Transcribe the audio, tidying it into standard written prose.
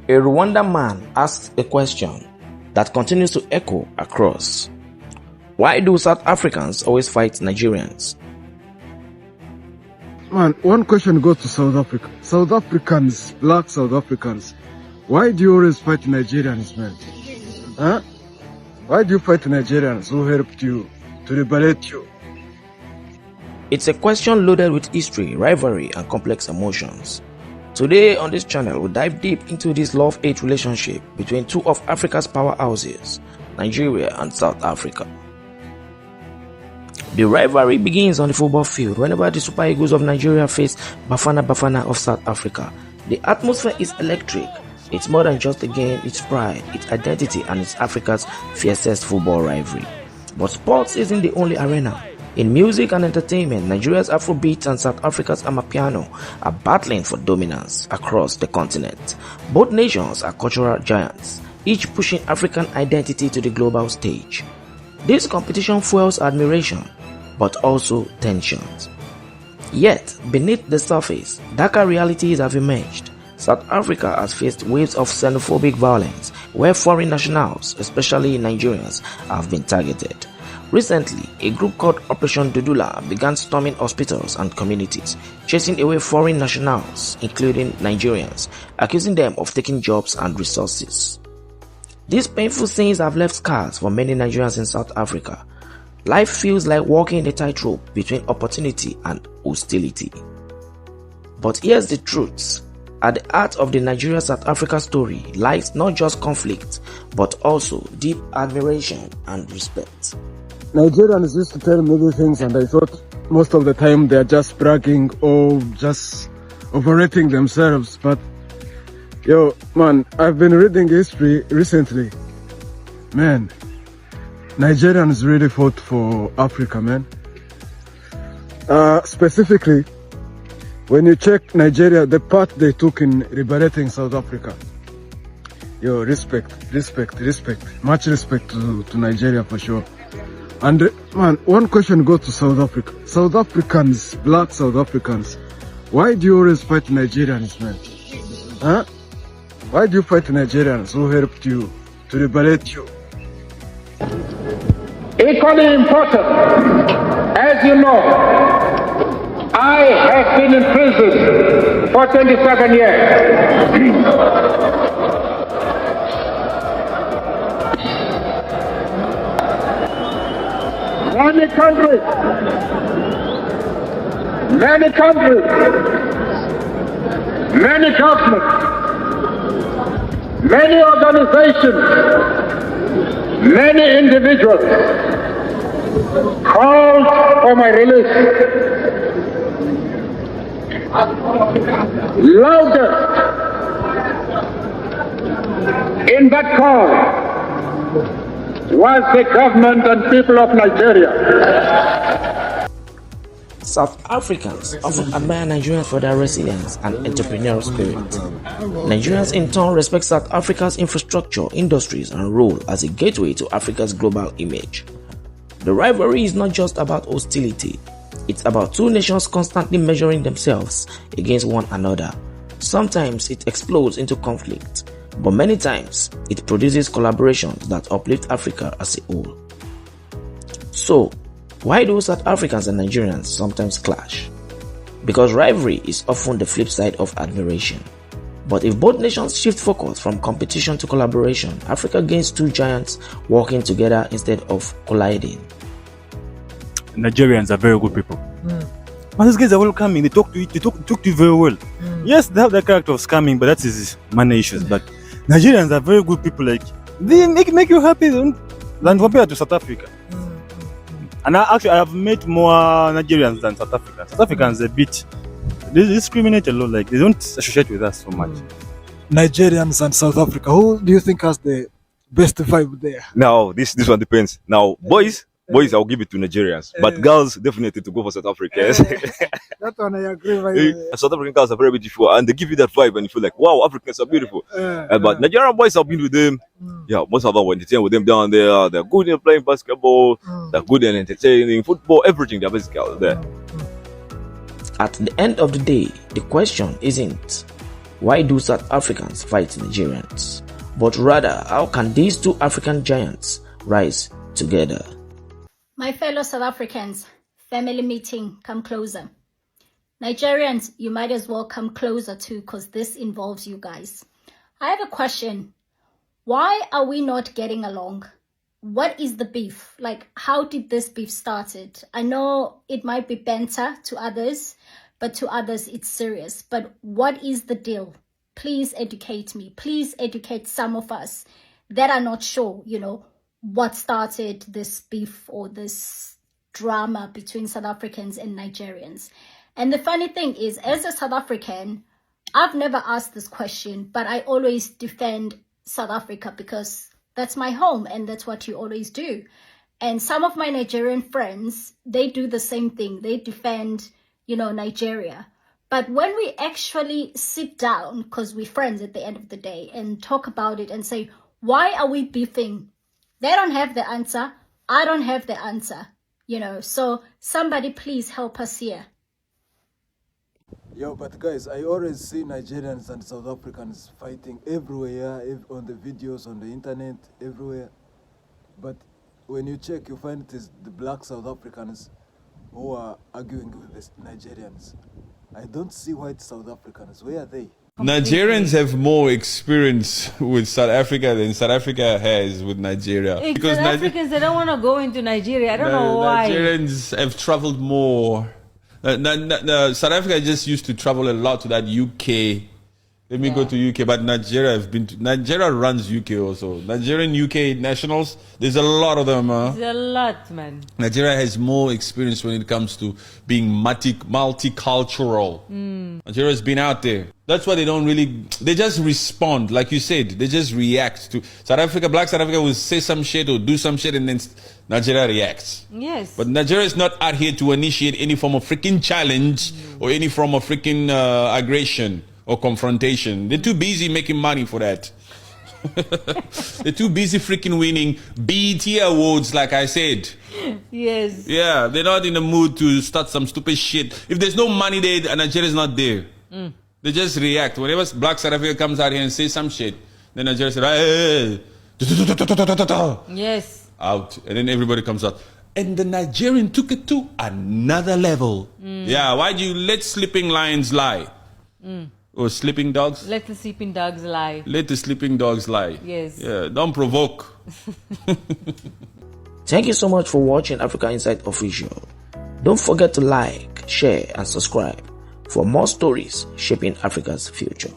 A Rwandan man asks a question that continues to echo across. Why do South Africans always fight Nigerians? Man, one question goes to South Africa. South Africans, black South Africans, why do you always fight Nigerians, man? Huh? Why do you fight Nigerians who helped you to liberate you? It's a question loaded with history, rivalry, and complex emotions. Today on this channel, we'll dive deep into this love-hate relationship between two of Africa's powerhouses, Nigeria and South Africa. The rivalry begins on the football field whenever the Super Eagles of Nigeria face Bafana of South Africa. The atmosphere is electric. It's more than just a game, it's pride, its identity, and it's Africa's fiercest football rivalry. But sports isn't the only arena. In music and entertainment, Nigeria's Afrobeat and South Africa's Amapiano are battling for dominance across the continent. Both nations are cultural giants, each pushing African identity to the global stage. This competition fuels admiration, but also tensions. Yet, beneath the surface, darker realities have emerged. South Africa has faced waves of xenophobic violence, where foreign nationals, especially Nigerians, have been targeted. Recently, a group called Operation Dudula began storming hospitals and communities, chasing away foreign nationals, including Nigerians, accusing them of taking jobs and resources. These painful scenes have left scars for many Nigerians in South Africa. Life feels like walking a tightrope between opportunity and hostility. But here's the truth. At the heart of the Nigeria-South Africa story lies not just conflict, but also deep admiration and respect. Nigerians used to tell me many things, and I thought most of the time they're just bragging or just overrating themselves. But yo, man, I've been reading history recently. Man, Nigerians really fought for Africa, man. Specifically, when you check Nigeria, the part they took in liberating South Africa. Yo, respect. Much respect to Nigeria for sure. And man, one question goes to South Africa. South Africans, black South Africans, why do you always fight Nigerians, man? Huh? Why do you fight Nigerians who helped you to liberate you? Equally important, as you know, I have been in prison for 27 years. Many countries, many governments, many organizations, many individuals called for my release. Loudest in that call was the government and people of Nigeria. South Africans often admire Nigerians for their resilience and entrepreneurial spirit. Nigerians in turn respect South Africa's infrastructure, industries, and role as a gateway to Africa's global image. The rivalry is not just about hostility. It's about two nations constantly measuring themselves against one another. Sometimes it explodes into conflict, but many times it produces collaborations that uplift Africa as a whole. So, why do South Africans and Nigerians sometimes clash? Because rivalry is often the flip side of admiration. But if both nations shift focus from competition to collaboration, Africa gains two giants working together instead of colliding. Nigerians are very good people. But these guys are welcoming. They talk to you very well. Yes, they have the character of scamming, but that is money issues. But Nigerians are very good people. Like they make you happy than compared to South Africa. And I have met more Nigerians than South Africans. South Africans a bit they discriminate a lot. Like they don't associate with us so much. Nigerians and South Africa. Who do you think has the best vibe there? Now this one depends. Now boys, I'll give it to Nigerians, but girls definitely to go for South Africans. That one I agree with. South African girls are very beautiful, and they give you that vibe, and you feel like, wow, Africans are beautiful. But Nigerian boys, I've been with them. Yeah, most of them were entertaining with them down there. They're good in playing basketball. They're good in entertaining football, everything. They're basically out there. At the end of the day, the question isn't Why do South Africans fight Nigerians? But rather, how can these two African giants rise together? My fellow South Africans, family meeting, come closer. Nigerians, you might as well come closer too, because this involves you guys. I have a question. Why are we not getting along? What is the beef? Like, how did this beef started? I know it might be banter to others, but to others it's serious. But what is the deal? Please educate me. Please educate some of us that are not sure, what started this beef or this drama between South Africans and Nigerians. And the funny thing is, as a South African, I've never asked this question, but I always defend South Africa because that's my home and that's what you always do. And some of my Nigerian friends, they do the same thing. They defend, Nigeria. But when we actually sit down, because we're friends at the end of the day, and talk about it and say, why are we beefing? They don't have the answer. I don't have the answer, So somebody please help us here. Yo, but guys, I always see Nigerians and South Africans fighting everywhere, on the videos, on the internet, everywhere. But when you check, you find it is the black South Africans who are arguing with the Nigerians. I don't see white South Africans. Where are they? Nigerians have more experience with South Africa than South Africa has with Nigeria. Because South Africans, they don't want to go into Nigeria. I don't know why. Nigerians have traveled more. South Africa just used to travel a lot to that UK. Let me go to UK, but Nigeria Nigeria runs UK also. Nigerian UK nationals, there's a lot of them. There's a lot, man. Nigeria has more experience when it comes to being multicultural. Nigeria's been out there. That's why they just respond, like you said, they just react to South Africa. Black South Africa will say some shit or do some shit and then Nigeria reacts. Yes. But Nigeria is not out here to initiate any form of freaking challenge or any form of freaking aggression or confrontation. They're too busy making money for that. They're too busy freaking winning BET awards, like I said. Yes. Yeah, they're not in the mood to start some stupid shit. If there's no money there, Nigeria's not there. They just react. Whenever Black South Africa comes out here and says some shit, then Nigeria says, hey. Yes. Out. And then everybody comes out. And the Nigerian took it to another level. Yeah, why do you let sleeping lions lie? Or sleeping dogs? Let the sleeping dogs lie. Let the sleeping dogs lie. Yes. Yeah, don't provoke. Thank you so much for watching Africa Insight Official. Don't forget to like, share, and subscribe for more stories shaping Africa's future.